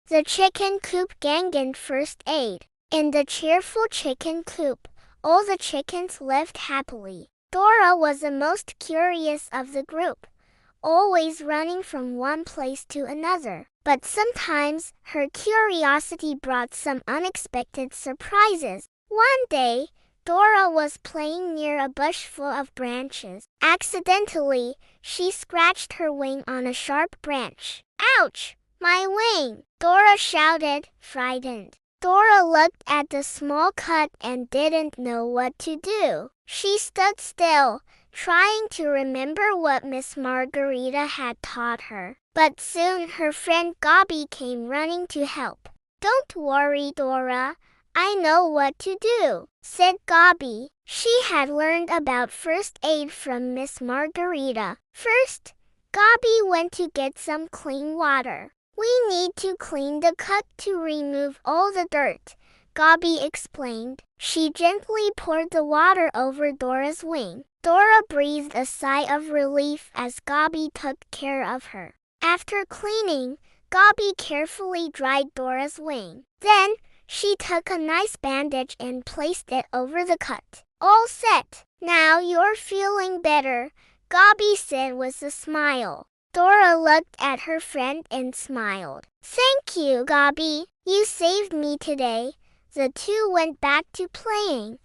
The chicken coop gang and first aid. In the cheerful chicken coop, all the chickens lived happily. Dora was the most curious of the group, always running from one place to another. But sometimes her curiosity brought some unexpected surprises. One day, Dora was playing near a bush full of branches. Accidentally, she scratched her wing on a sharp branch. Ouch! My wing! Dora shouted, frightened. Dora looked at the small cut and didn't know what to do. She stood still, trying to remember what Miss Margarita had taught her. But soon her friend Gobby came running to help. Don't worry, Dora. I know what to do, said Gobby. She had learned about first aid from Miss Margarita. First, Gobby went to get some clean water. We need to clean the cut to remove all the dirt, Gobby explained. She gently poured the water over Dora's wing. Dora breathed a sigh of relief as Gobby took care of her. After cleaning, Gobby carefully dried Dora's wing. Then, she took a nice bandage and placed it over the cut. All set. Now you're feeling better, Gobby said with a smile. Dora looked at her friend and smiled. Thank you, Gobby. You saved me today. The two went back to playing,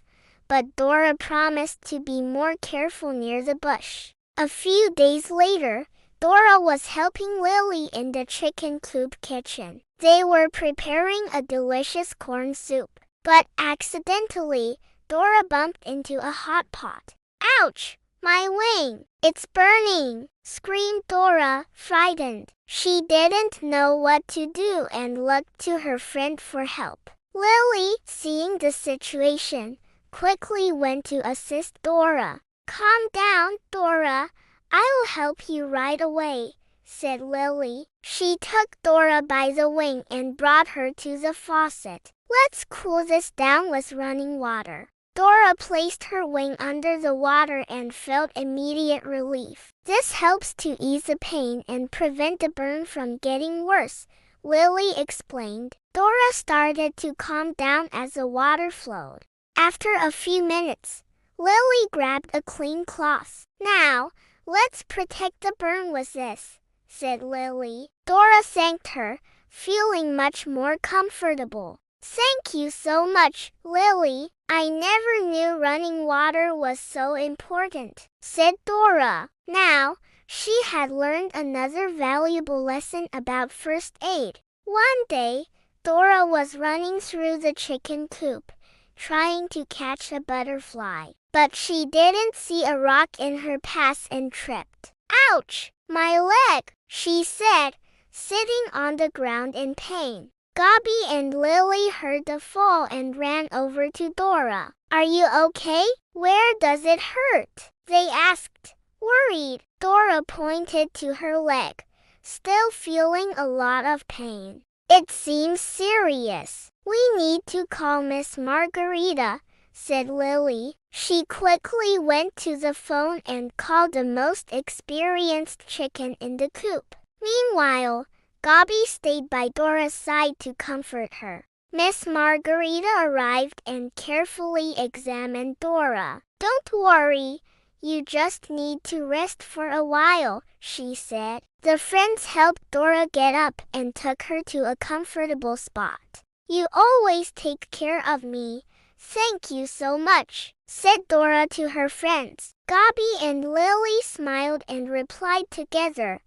but Dora promised to be more careful near the bush. A few days later, Dora was helping Lily in the chicken coop kitchen. They were preparing a delicious corn soup, but accidentally, Dora bumped into a hot pot. Ouch! My wing! It's burning! Screamed Dora, frightened. She didn't know what to do and looked to her friend for help. Lily, seeing the situation, quickly went to assist Dora. Calm down, Dora. I will help you right away, said Lily. She took Dora by the wing and brought her to the faucet. Let's cool this down with running water. Dora placed her wing under the water and felt immediate relief. This helps to ease the pain and prevent the burn from getting worse, Lily explained. Dora started to calm down as the water flowed. After a few minutes, Lily grabbed a clean cloth. Now, let's protect the burn with this, said Lily. Dora thanked her, feeling much more comfortable. Thank you so much, Lily. I never knew running water was so important, said Dora. Now, she had learned another valuable lesson about first aid. One day, Dora was running through the chicken coop, trying to catch a butterfly. But she didn't see a rock in her path and tripped. Ouch! My leg, she said, sitting on the ground in pain. Gobby and Lily heard the fall and ran over to Dora. Are you okay? Where does it hurt? They asked. Worried, Dora pointed to her leg, still feeling a lot of pain. It seems serious. We need to call Miss Margarita, said Lily. She quickly went to the phone and called the most experienced chicken in the coop. Meanwhile, Gobby stayed by Dora's side to comfort her. Miss Margarita arrived and carefully examined Dora. Don't worry, you just need to rest for a while, she said. The friends helped Dora get up and took her to a comfortable spot. You always take care of me. Thank you so much, said Dora to her friends. Gobby and Lily smiled and replied together.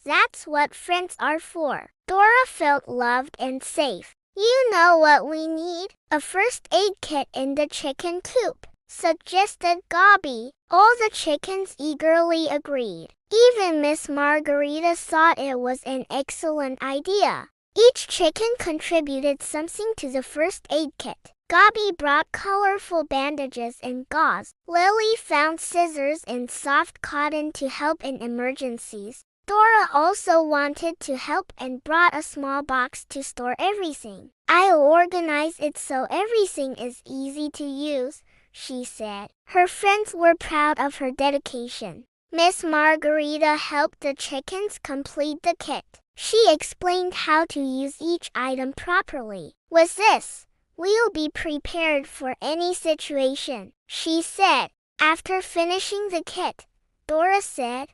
That's what friends are for. Dora felt loved and safe. You know what we need? A first aid kit in the chicken coop, suggested Gobby. All the chickens eagerly agreed. Even Miss Margarita thought it was an excellent idea. Each chicken contributed something to the first aid kit. Gobby brought colorful bandages and gauze. Lily found scissors and soft cotton to help in emergencies. Dora also wanted to help and brought a small box to store everything. I'll organize it so everything is easy to use, she said. Her friends were proud of her dedication. Miss Margarita helped the chickens complete the kit. She explained how to use each item properly. With this, we'll be prepared for any situation, she said. After finishing the kit, Dora said,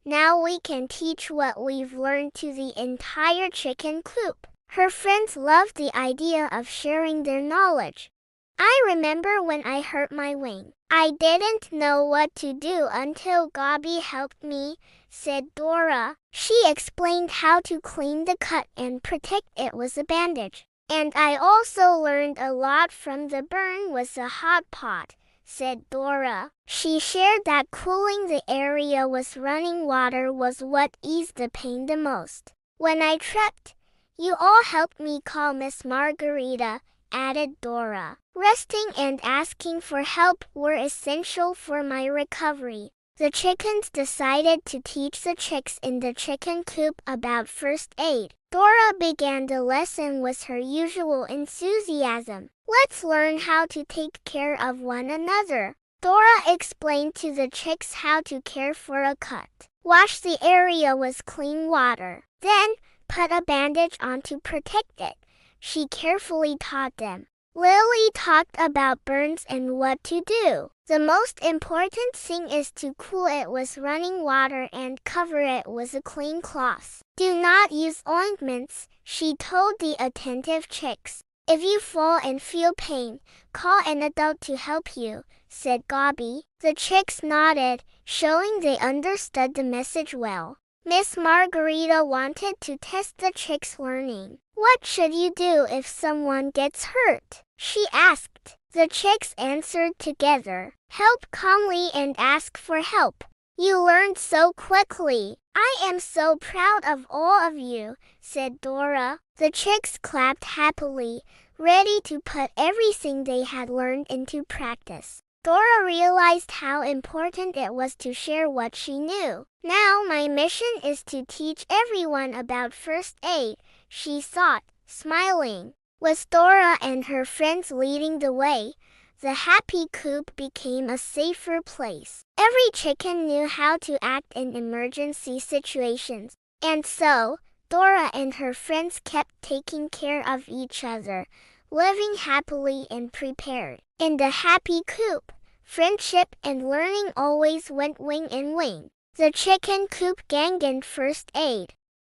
now we can teach what we've learned to the entire chicken coop. Her friends loved the idea of sharing their knowledge. I remember when I hurt my wing. I didn't know what to do until Gobby helped me, said Dora. She explained how to clean the cut and protect it with a bandage. And I also learned a lot from the burn with a hot pot, said Dora. She shared that cooling the area with running water was what eased the pain the most. When I tripped, you all helped me call Miss Margarita, added Dora. Resting and asking for help were essential for my recovery. The chickens decided to teach the chicks in the chicken coop about first aid. Dora began the lesson with her usual enthusiasm. Let's learn how to take care of one another. Dora explained to the chicks how to care for a cut. Wash the area with clean water. Then, put a bandage on to protect it. She carefully taught them. Lily talked about burns and what to do. The most important thing is to cool it with running water and cover it with a clean cloth. Do not use ointments, she told the attentive chicks. If you fall and feel pain, call an adult to help you, said Gobby. The chicks nodded, showing they understood the message well. Miss Margarita wanted to test the chicks' learning. What should you do if someone gets hurt? She asked. The chicks answered together. Help calmly and ask for help. You learned so quickly. I am so proud of all of you, said Dora. The chicks clapped happily, ready to put everything they had learned into practice. Dora realized how important it was to share what she knew. Now my mission is to teach everyone about first aid, she thought, smiling. With Dora and her friends leading the way, the happy coop became a safer place. Every chicken knew how to act in emergency situations. And so, Dora and her friends kept taking care of each other, living happily and prepared. In the happy coop, friendship and learning always went wing in wing. The chicken coop gang in first aid.